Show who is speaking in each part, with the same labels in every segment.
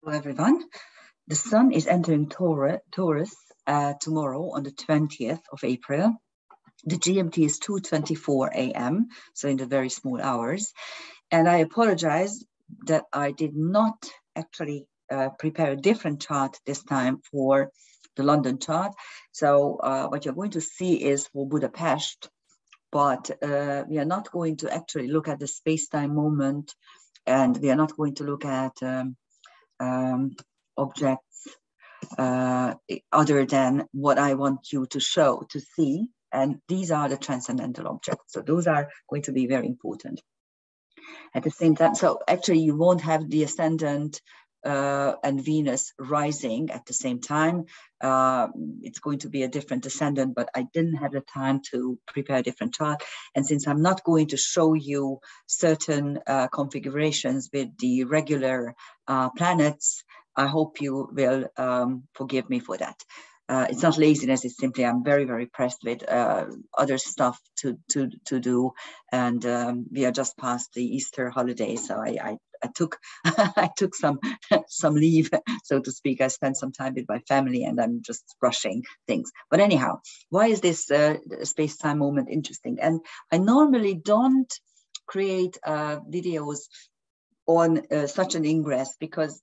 Speaker 1: Hello, everyone. The sun is entering Taurus tomorrow on the 20th of April. The GMT is 2:24 a.m., so in the very small hours. And I apologize that I did not actually prepare a different chart this time for the London chart. So what you're going to see is for Budapest, but we are not going to actually look at the space-time moment, and we are not going to look at objects other than what I want you to see. And these are the transcendental objects. So those are going to be very important. At the same time, so actually you won't have the ascendant and Venus rising at the same time. It's going to be a different ascendant, but I didn't have the time to prepare a different chart. And since I'm not going to show you certain configurations with the regular planets, I hope you will forgive me for that. It's not laziness, it's simply I'm very, very pressed with other stuff to do. And we are just past the Easter holiday, so I took I took some leave, so to speak. I spent some time with my family and I'm just rushing things. But anyhow, why is this space-time moment interesting? And I normally don't create videos on such an ingress because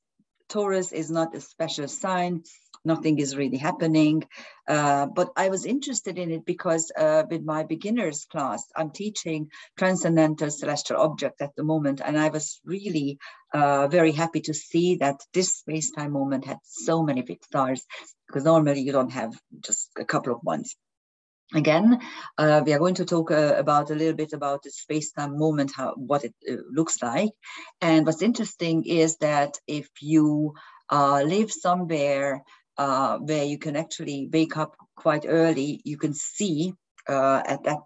Speaker 1: Taurus is not a special sign. Nothing is really happening. But I was interested in it because with my beginners class, I'm teaching transcendental celestial object at the moment. And I was really very happy to see that this space-time moment had so many big stars, because normally you don't have just a couple of ones. Again, we are going to talk about a little bit about the space-time moment, what it looks like. And what's interesting is that if you live somewhere where you can actually wake up quite early, you can see at that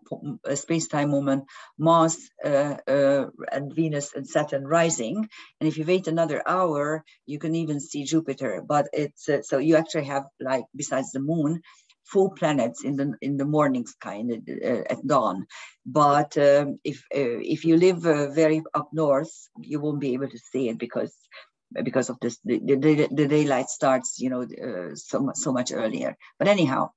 Speaker 1: space-time moment Mars and Venus and Saturn rising. And if you wait another hour, you can even see Jupiter. But it's so you actually have, like, besides the moon, 4 planets in the morning sky at dawn. But if you live very up north, you won't be able to see it because of this. The daylight starts, so much earlier. But anyhow,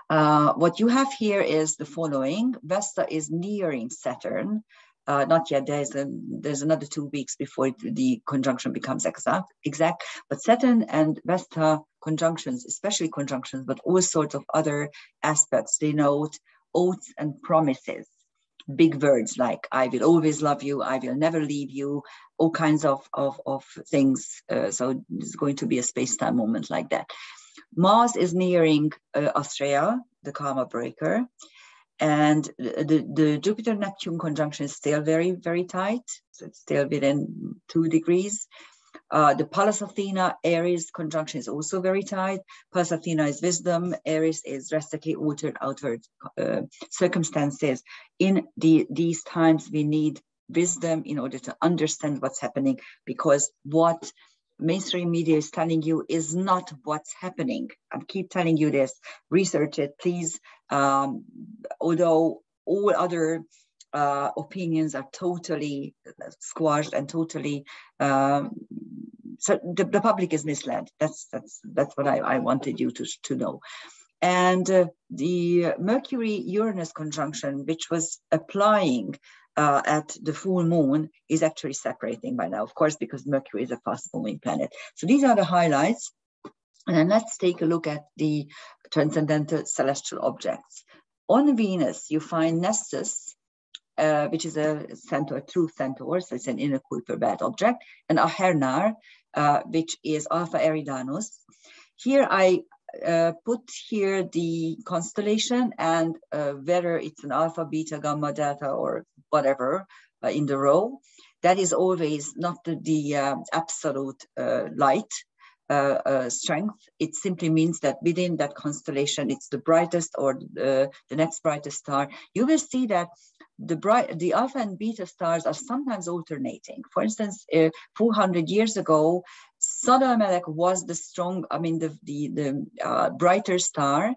Speaker 1: what you have here is the following. Vesta is nearing Saturn. Not yet. There's another 2 weeks before the conjunction becomes exact. But Saturn and Vesta conjunctions, especially conjunctions, but all sorts of other aspects, denote oaths and promises. Big words like "I will always love you," "I will never leave you," all kinds of things. So it's going to be a space-time moment like that. Mars is nearing Austria, the karma breaker. And the Jupiter-Neptune conjunction is still very, very tight. So it's still within 2 degrees. The Pallas Athena Aries conjunction is also very tight. Pallas Athena is wisdom. Aries is drastically altered outward circumstances. In these times, we need wisdom in order to understand what's happening, because what mainstream media is telling you is not what's happening. I keep telling you this. Research it, please. Although all other opinions are totally squashed and totally, so the public is misled. That's what I wanted you to know. And the Mercury-Uranus conjunction, which was applying at the full moon, is actually separating by now, of course, because Mercury is a fast-moving planet. So these are the highlights. And then let's take a look at the transcendental celestial objects. On Venus, you find Nessus, which is a centaur, true centaur, so it's an inner Kuiper belt object, and Ahernar, which is Alpha Eridanus. Here I put here the constellation and whether it's an alpha, beta, gamma, delta, or whatever in the row. That is always not the absolute light strength. It simply means that within that constellation, it's the brightest or the next brightest star. You will see that the alpha and beta stars are sometimes alternating. For instance, 400 years ago, Sad al-Melek was the brighter star,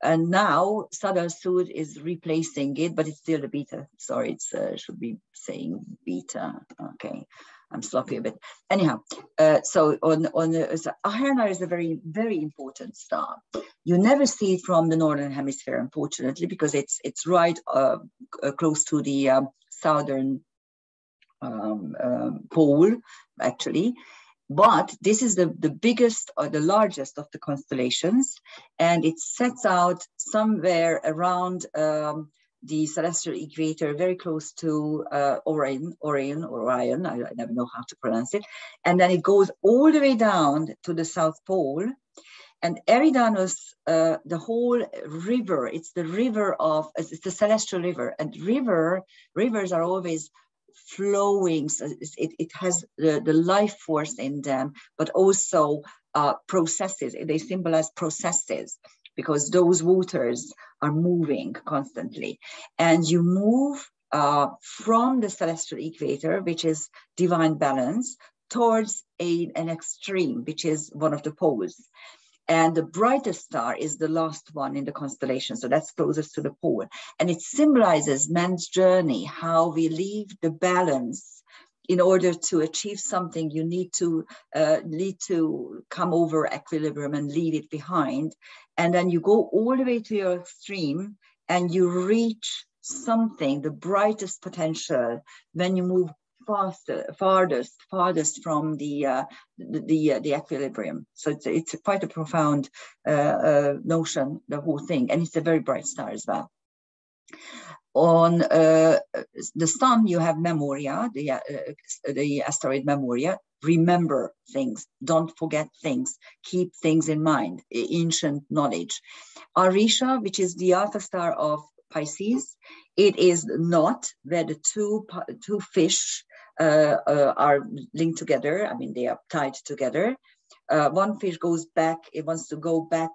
Speaker 1: and now Sad al-Sud is replacing it, but it's still the beta. Sorry, it's should be saying beta. Okay, I'm sloppy a bit. Anyhow, So Aherna is a very, very important star. You never see it from the northern hemisphere, unfortunately, because it's right close to the southern pole, actually. But this is the biggest or the largest of the constellations, and it sets out somewhere around the celestial equator, very close to Orion, I never know how to pronounce it. And then it goes all the way down to the South Pole. And Eridanus, the whole river, it's the celestial river. And rivers are always flowing. So it has the life force in them, but also processes. They symbolize processes, because those waters are moving constantly. And you move from the celestial equator, which is divine balance, towards an extreme, which is one of the poles. And the brightest star is the last one in the constellation. So that's closest to the pole. And it symbolizes man's journey, how we leave the balance. In order to achieve something, you need to come over equilibrium and leave it behind. And then you go all the way to your extreme and you reach something, the brightest potential, when you move farthest from the equilibrium. So it's quite a profound notion, the whole thing. And it's a very bright star as well. On the sun, you have memoria, the asteroid memoria. Remember things, don't forget things, keep things in mind, ancient knowledge. Arisha, which is the alpha star of Pisces, it is not where the two fish are linked together. I mean, they are tied together. One fish goes back, it wants to go back,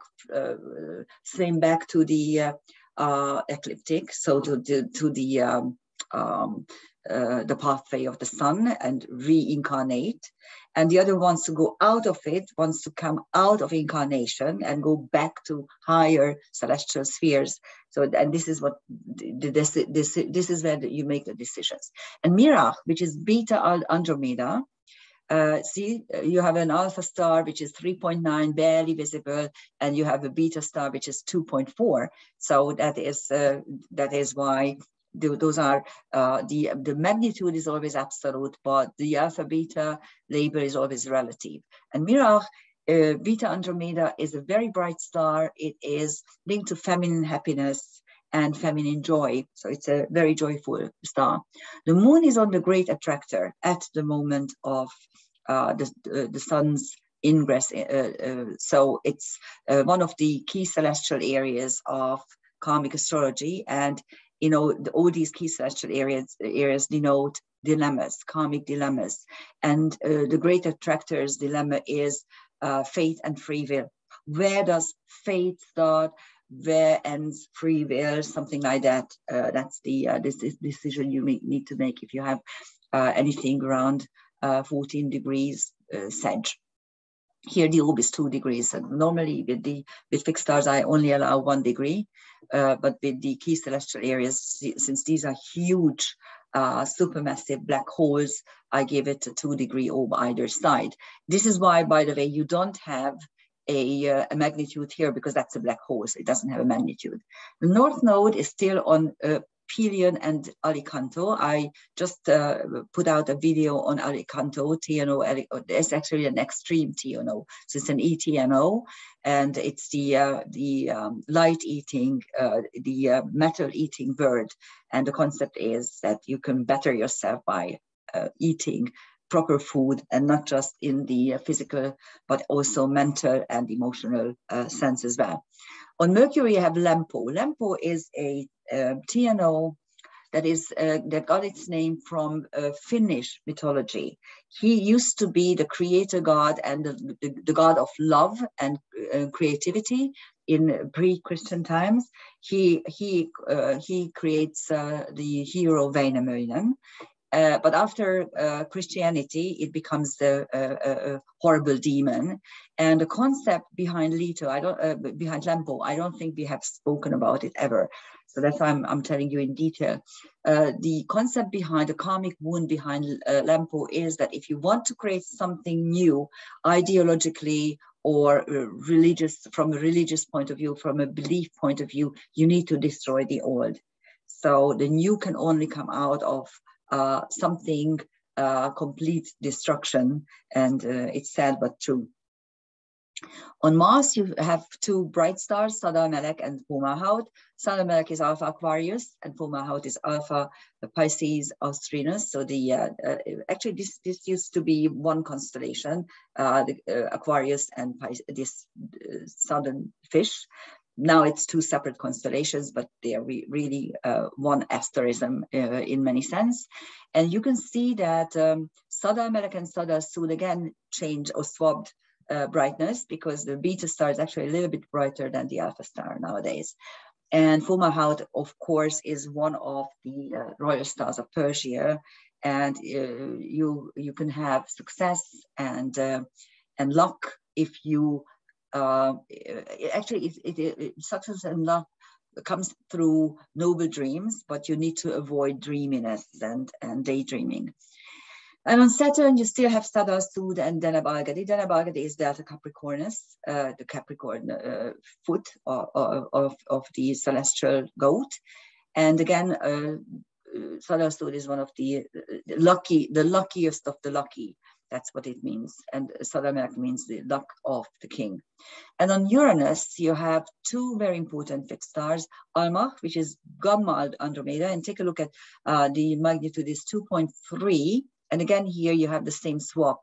Speaker 1: swim back to the ecliptic, so to the pathway of the sun and reincarnate, and the other wants to go out of it, wants to come out of incarnation and go back to higher celestial spheres. So, and this is what this is where you make the decisions. And Mirach, which is Beta Andromeda. See, you have an alpha star, which is 3.9, barely visible, and you have a beta star, which is 2.4. So that is why those are, the magnitude is always absolute, but the alpha beta label is always relative. And Mirach, Beta Andromeda, is a very bright star. It is linked to feminine happiness and feminine joy. So it's a very joyful star. The moon is on the great attractor at the moment of the sun's ingress. So it's one of the key celestial areas of karmic astrology. And, you know, all these key celestial areas denote dilemmas, karmic dilemmas. And the great attractor's dilemma is fate and free will. Where does fate start? Where ends free will? Something like that. That's the this decision you need to make if you have anything around 14 degrees Sag. Here the orb is 2 degrees. And normally with fixed stars I only allow 1 degree, but with the key celestial areas, since these are huge supermassive black holes, I give it a 2 degree orb either side. This is why, by the way, you don't have a magnitude here, because that's a black hole, so it doesn't have a magnitude. The North Node is still on Pelion and Alicanto. I just put out a video on Alicanto, TNO. It's actually an extreme TNO, so it's an ETNO, and it's the light-eating, the metal-eating bird. And the concept is that you can better yourself by eating proper food, and not just in the physical, but also mental and emotional sense as well. On Mercury, you have Lempo. Lempo is a TNO that got its name from Finnish mythology. He used to be the creator god and the god of love and creativity in pre-Christian times. He creates the hero Wainamoinen. But after Christianity, it becomes a horrible demon. And the concept behind Leto, behind Lempo, I don't think we have spoken about it ever. So that's why I'm telling you in detail. The concept behind the karmic wound behind Lempo is that if you want to create something new, ideologically or from a religious point of view, from a belief point of view, you need to destroy the old. So the new can only come out of something complete destruction, and it's sad but true. On Mars, you have two bright stars, Sadar-Melech and Fomalhaut. Sadar-Melech is Alpha Aquarius, and Fomalhaut is Alpha Pisces Austrinus. So the actually this used to be one constellation, the Aquarius and this southern fish. Now it's two separate constellations, but they are really one asterism in many sense. And you can see that Sadar-Melech and Sadar-Sud again changed or swapped brightness, because the beta star is actually a little bit brighter than the alpha star nowadays. And Fomalhaut, of course, is one of the royal stars of Persia, and you can have success and luck if you actually success and luck comes through noble dreams, but you need to avoid dreaminess and daydreaming. And on Saturn, you still have Sadar-Sud and Deneb-Algadi. Deneb-Algadi is Delta Capricornus, the Capricorn foot of the celestial goat. And again, Sadar-Sud is one of the luckiest of the lucky. That's what it means. And Sadar-Melech means the luck of the king. And on Uranus, you have two very important fixed stars, Almach, which is Gamma Andromeda. And take a look at the magnitude is 2.3. And again, here you have the same swap.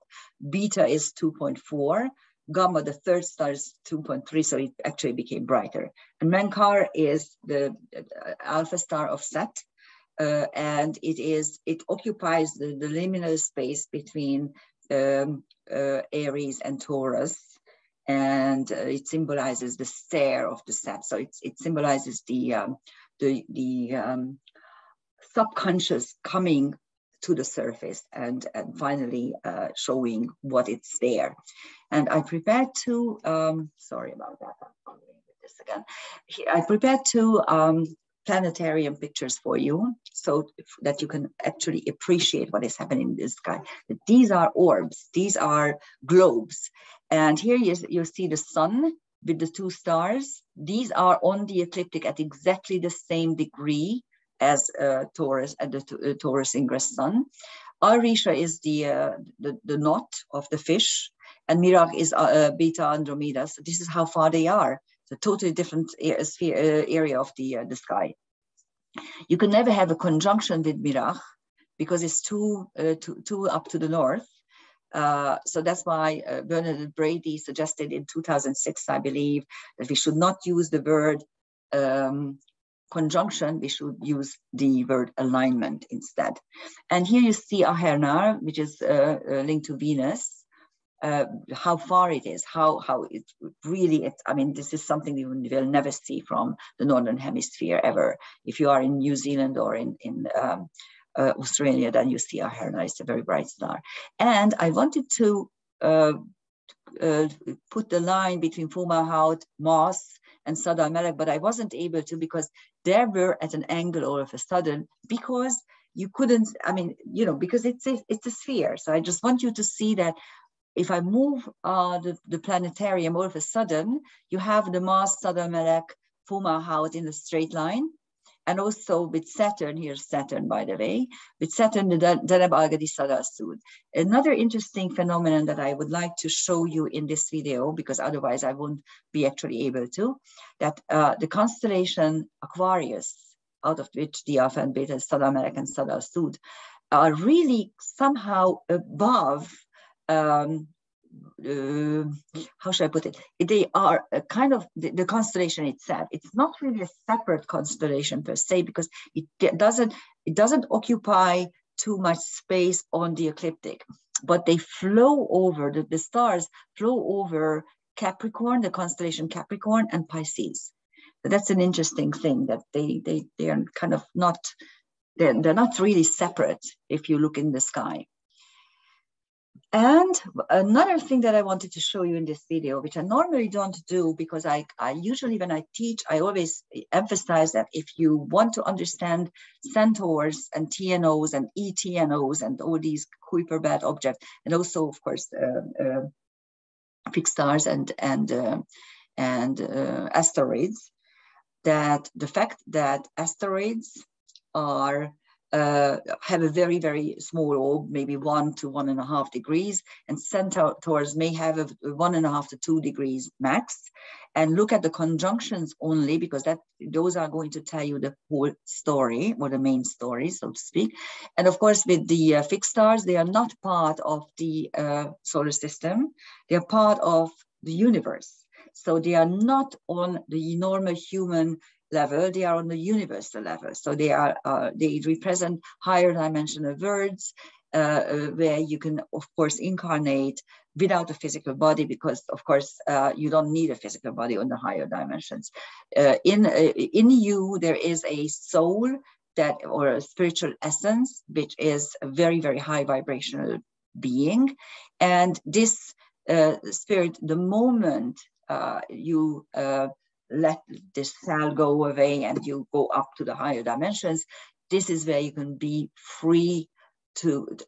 Speaker 1: Beta is 2.4. Gamma, the third star, is 2.3, so it actually became brighter. And Menkar is the alpha star of Set, and it occupies the liminal space between Aries and Taurus, and it symbolizes the stare of the Set. So it symbolizes the subconscious coming to the surface and finally showing what it's there. And I prepared two, sorry about that, I'm going with this again. I prepared two planetarium pictures for you so that you can actually appreciate what is happening in the sky. These are orbs, these are globes. And here you see the sun with the two stars. These are on the ecliptic at exactly the same degree as Taurus and the Taurus Ingress sun. Arisha is the knot of the fish, and Mirach is Beta Andromeda. So this is how far they are. It's a totally different area of the sky. You can never have a conjunction with Mirach because it's too up to the north. So that's why Bernadette Brady suggested in 2006, I believe, that we should not use the word conjunction, we should use the word alignment instead. And here you see Ahernar, which is linked to Venus, how far it is, how it really, I mean, this is something you will never see from the Northern Hemisphere ever. If you are in New Zealand or in Australia, then you see Ahernar, it's a very bright star. And I wanted to put the line between Fomalhaut, Mars, and Sadar-Melech, but I wasn't able to because they were at an angle all of a sudden, because you couldn't, I mean, you know, because it's a sphere. So I just want you to see that if I move the planetarium all of a sudden, you have the Mars, Sadar-Melech, Fomalhaut in a straight line. And also with Saturn, here's Saturn, by the way, with Saturn, the Deneb-Algadi Sadar-Sud. Another interesting phenomenon that I would like to show you in this video, because otherwise I won't be actually able to, that the constellation Aquarius, out of which the Alpha and Beta, Sadar-Melech and Sadar-Sud, are really somehow above, how should I put it? They are a kind of the constellation itself. It's not really a separate constellation per se, because it doesn't occupy too much space on the ecliptic, but they flow over, the stars flow over Capricorn, the constellation Capricorn, and Pisces. So that's an interesting thing, that they are kind of not They're not really separate if you look in the sky. And another thing that I wanted to show you in this video, which I normally don't do, because I usually, when I teach, I always emphasize that if you want to understand centaurs and TNOs and ETNOs and all these Kuiper belt objects, and also, of course, fixed stars and asteroids, that the fact that asteroids are have a very, very small orb, maybe 1 to 1.5 degrees, and centaurs may have a 1.5 to 2 degrees max. And look at the conjunctions only, because those are going to tell you the whole story, or the main story, so to speak. And of course, with the fixed stars, they are not part of the solar system. They are part of the universe. So they are not on the normal human level, they are on the universal level. So they represent higher dimensional worlds, where you can, of course, incarnate without a physical body, because, of course, you don't need a physical body on the higher dimensions. In you, there is a soul or a spiritual essence, which is a very, very high vibrational being. And this spirit, the moment you let this cell go away and you go up to the higher dimensions, this is where you can be free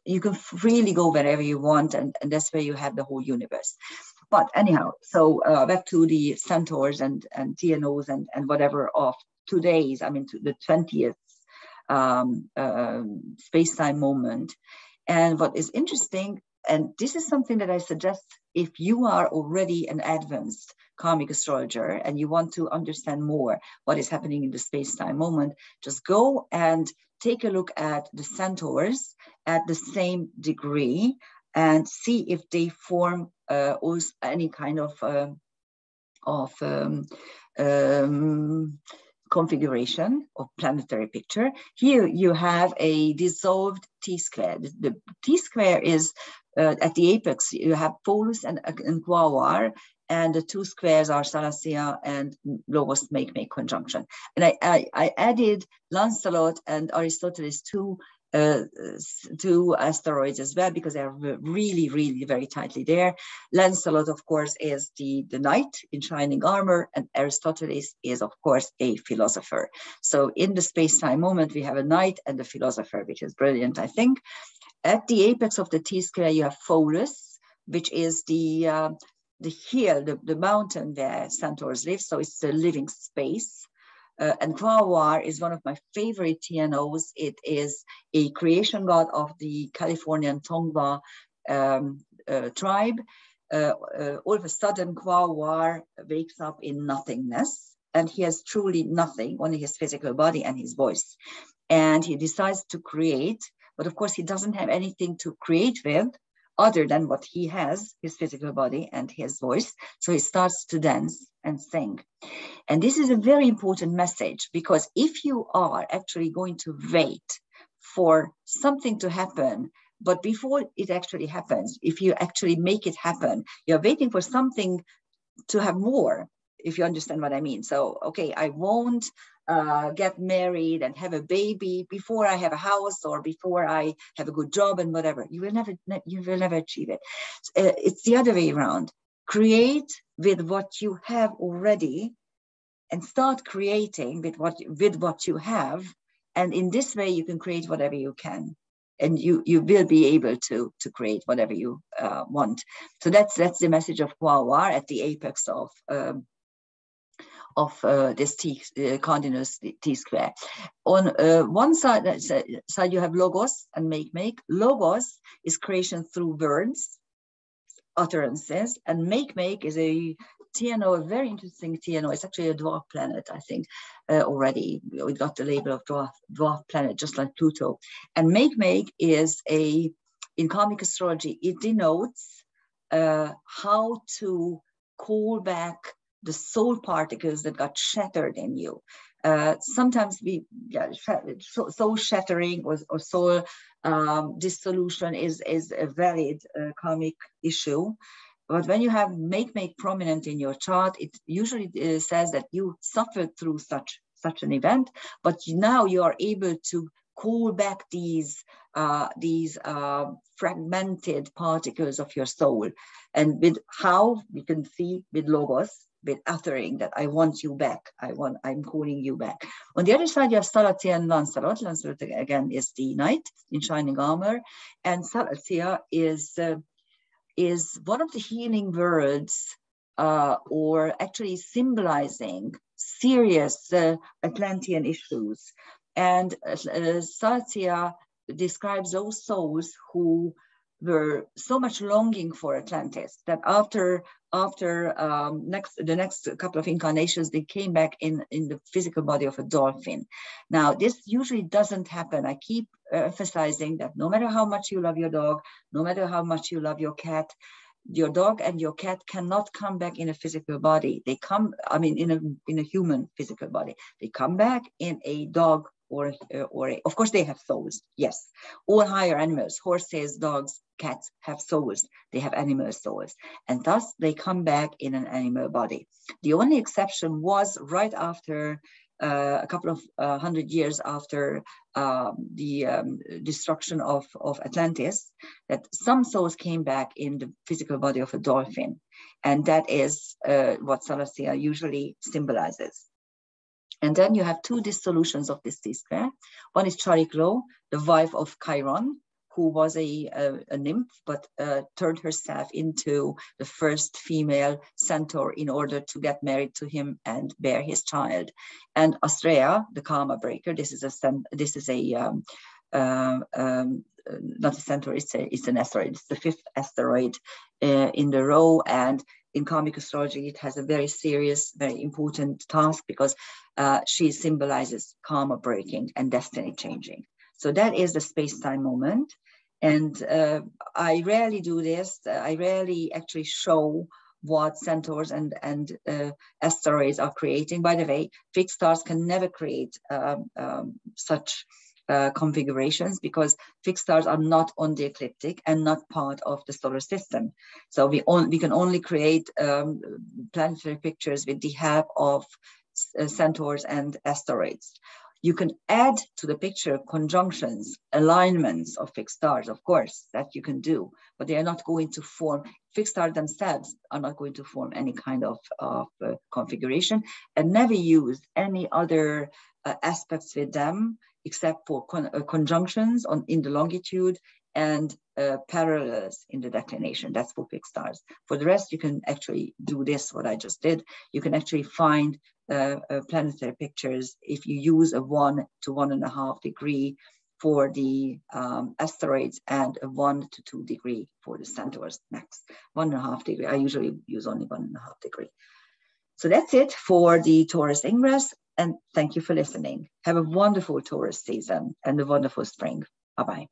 Speaker 1: you can freely go wherever you want, and that's where you have the whole universe. But anyhow, so back to the centaurs and TNOs and whatever of today's, I mean, to the 20th space-time moment. And what is interesting, and this is something that I suggest if you are already an advanced karmic astrologer and you want to understand more what is happening in the space-time moment, just go and take a look at the centaurs at the same degree and see if they form also any kind of configuration of planetary picture. Here you have a dissolved T-square. The T-square is at the apex, you have Polus and Quaoar, and the two squares are Salacia and Logos make conjunction. And I added Lancelot and Aristoteles two asteroids as well, because they're really, really very tightly there. Lancelot, of course, is the knight in shining armor, and Aristoteles is, of course, a philosopher. So in the space-time moment, we have a knight and a philosopher, which is brilliant, I think. At the apex of the T-square, you have Pholus, which is the hill, the mountain where centaurs live. So it's the living space. And Quaoar is one of my favorite TNOs. It is a creation god of the Californian Tongva tribe. All of a sudden, Quaoar wakes up in nothingness, and he has truly nothing, only his physical body and his voice. And he decides to create, but of course, he doesn't have anything to create with other than what he has, his physical body and his voice. So he starts to dance and sing. And this is a very important message, because if you are actually going to wait for something to happen, but before it actually happens, if you actually make it happen, you're waiting for something to have more, if you understand what I mean. So, okay, I won't get married and have a baby before I have a house or before I have a good job and whatever. You will never achieve it. It's the other way around. Create with what you have already, and start creating with what you have. And in this way, you can create whatever you can, and you will be able to create whatever you want. So that's the message of Quaoar at the apex of this continuous T-square. On one side you have Logos and make. Logos is creation through words, utterances, and make is a TNO, a very interesting TNO. It's actually a dwarf planet, I think, already. We got the label of dwarf planet, just like Pluto. And make is in karmic astrology, it denotes how to call back the soul particles that got shattered in you. Sometimes soul shattering or soul dissolution is a valid karmic issue. But when you have make prominent in your chart, it usually says that you suffered through such an event, but now you are able to call back these fragmented particles of your soul. And with how we can see with logos, with uttering that I want you back, I'm calling you back. On the other side, you have Salatia and Lancelot. Lancelot again is the knight in shining armor, and Salatia is one of the healing words, or actually symbolizing serious Atlantean issues. And Salatia describes those souls who were so much longing for Atlantis that after the next couple of incarnations, they came back in the physical body of a dolphin. Now, this usually doesn't happen. I keep emphasizing that no matter how much you love your dog, no matter how much you love your cat, your dog and your cat cannot come back in a physical body. They come, I mean, in a human physical body. They come back in a dog or of course they have souls. Yes, all higher animals, horses, dogs, cats have souls. They have animal souls, and thus they come back in an animal body. The only exception was right after a couple of 100 years after the destruction of Atlantis, that some souls came back in the physical body of a dolphin, and that is what Salatia usually symbolizes. And then you have two dissolutions of this T-square. One is Chariklo, the wife of Chiron, who was a nymph, but turned herself into the first female centaur in order to get married to him and bear his child. And Astrea, the karma breaker. This is not a centaur. It's an asteroid. It's the fifth asteroid in the row, and in karmic astrology, it has a very serious, very important task, because she symbolizes karma breaking and destiny changing. So that is the space-time moment. And I rarely do this. I rarely actually show what centaurs and asteroids are creating. By the way, fixed stars can never create such configurations, because fixed stars are not on the ecliptic and not part of the solar system. So we can only create planetary pictures with the help of centaurs and asteroids. You can add to the picture conjunctions, alignments of fixed stars, of course, that you can do, but they are not going to form, fixed stars themselves are not going to form any kind of configuration, and never use any other aspects with them except for conjunctions in the longitude and parallels in the declination. That's for fixed stars. For the rest, you can actually do this, what I just did. You can actually find planetary pictures if you use a 1 to 1.5 degree for the asteroids and a 1 to 2 degree for the centaurs. Next, 1.5 degree. I usually use only 1.5 degree. So that's it for the Taurus Ingress, and thank you for listening. Have a wonderful Taurus season and a wonderful spring. Bye-bye.